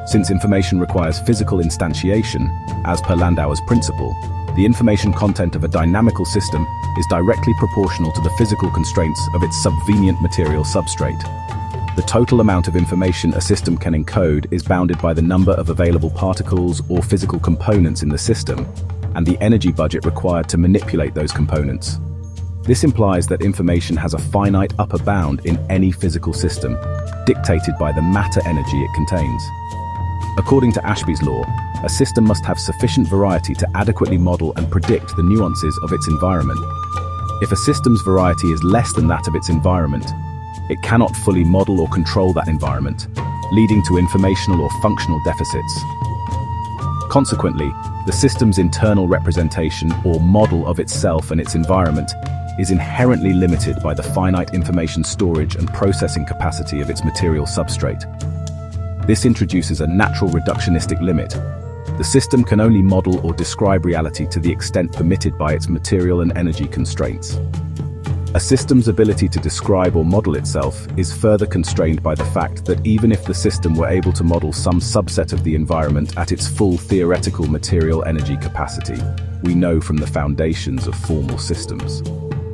Since information requires physical instantiation, as per Landauer's principle, the information content of a dynamical system is directly proportional to the physical constraints of its subvenient material substrate. The total amount of information a system can encode is bounded by the number of available particles or physical components in the system, and the energy budget required to manipulate those components. This implies that information has a finite upper bound in any physical system, dictated by the matter energy it contains. According to Ashby's law, a system must have sufficient variety to adequately model and predict the nuances of its environment. If a system's variety is less than that of its environment, it cannot fully model or control that environment, leading to informational or functional deficits. Consequently, the system's internal representation or model of itself and its environment is inherently limited by the finite information storage and processing capacity of its material substrate. This introduces a natural reductionistic limit. The system can only model or describe reality to the extent permitted by its material and energy constraints. A system's ability to describe or model itself is further constrained by the fact that even if the system were able to model some subset of the environment at its full theoretical material energy capacity, we know from the foundations of formal systems,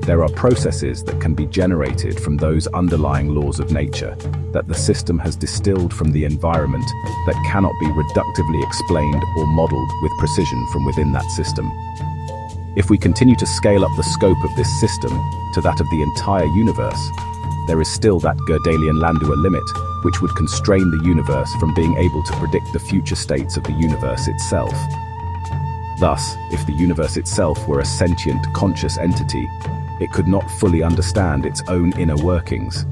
there are processes that can be generated from those underlying laws of nature that the system has distilled from the environment that cannot be reductively explained or modeled with precision from within that system. If we continue to scale up the scope of this system to that of the entire universe, there is still that Gödelian-Landauer limit, which would constrain the universe from being able to predict the future states of the universe itself. Thus, if the universe itself were a sentient, conscious entity, it could not fully understand its own inner workings.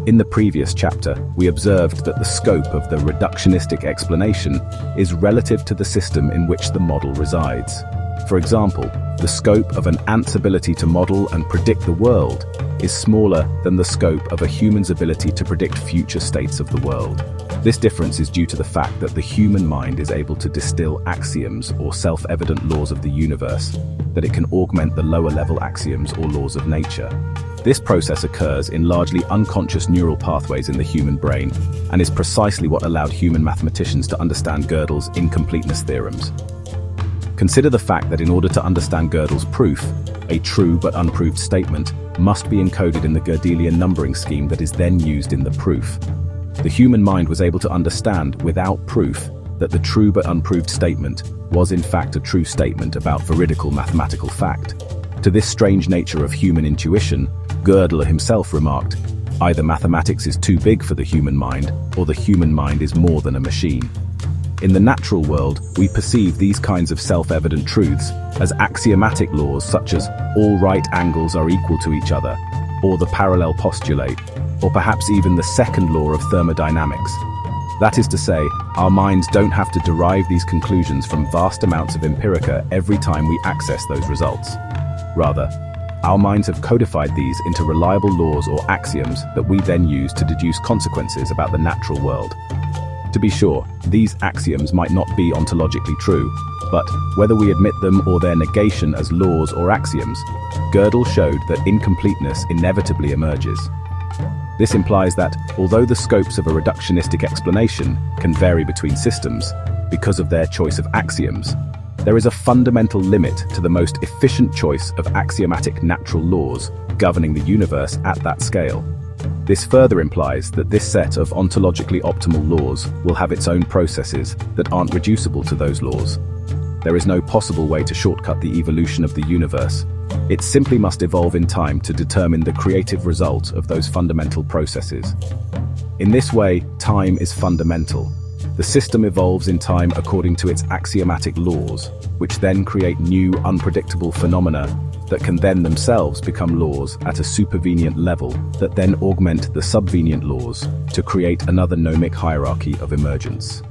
In the previous chapter, we observed that the scope of the reductionistic explanation is relative to the system in which the model resides. For example, the scope of an ant's ability to model and predict the world is smaller than the scope of a human's ability to predict future states of the world. This difference is due to the fact that the human mind is able to distill axioms or self-evident laws of the universe, that it can augment the lower-level axioms or laws of nature. This process occurs in largely unconscious neural pathways in the human brain and is precisely what allowed human mathematicians to understand Gödel's incompleteness theorems. Consider the fact that in order to understand Gödel's proof, a true but unproved statement must be encoded in the Gödelian numbering scheme that is then used in the proof. The human mind was able to understand, without proof, that the true but unproved statement was in fact a true statement about veridical mathematical fact. To this strange nature of human intuition, Gödel himself remarked, "Either mathematics is too big for the human mind, or the human mind is more than a machine." In the natural world, we perceive these kinds of self-evident truths as axiomatic laws such as all right angles are equal to each other, or the parallel postulate, or perhaps even the second law of thermodynamics. That is to say, our minds don't have to derive these conclusions from vast amounts of empirica every time we access those results. Rather, our minds have codified these into reliable laws or axioms that we then use to deduce consequences about the natural world. To be sure, these axioms might not be ontologically true, but whether we admit them or their negation as laws or axioms, Gödel showed that incompleteness inevitably emerges. This implies that, although the scopes of a reductionistic explanation can vary between systems because of their choice of axioms, there is a fundamental limit to the most efficient choice of axiomatic natural laws governing the universe at that scale. This further implies that this set of ontologically optimal laws will have its own processes that aren't reducible to those laws. There is no possible way to shortcut the evolution of the universe. It simply must evolve in time to determine the creative result of those fundamental processes. In this way, time is fundamental. The system evolves in time according to its axiomatic laws, which then create new, unpredictable phenomena that can then themselves become laws at a supervenient level that then augment the subvenient laws to create another gnomic hierarchy of emergence.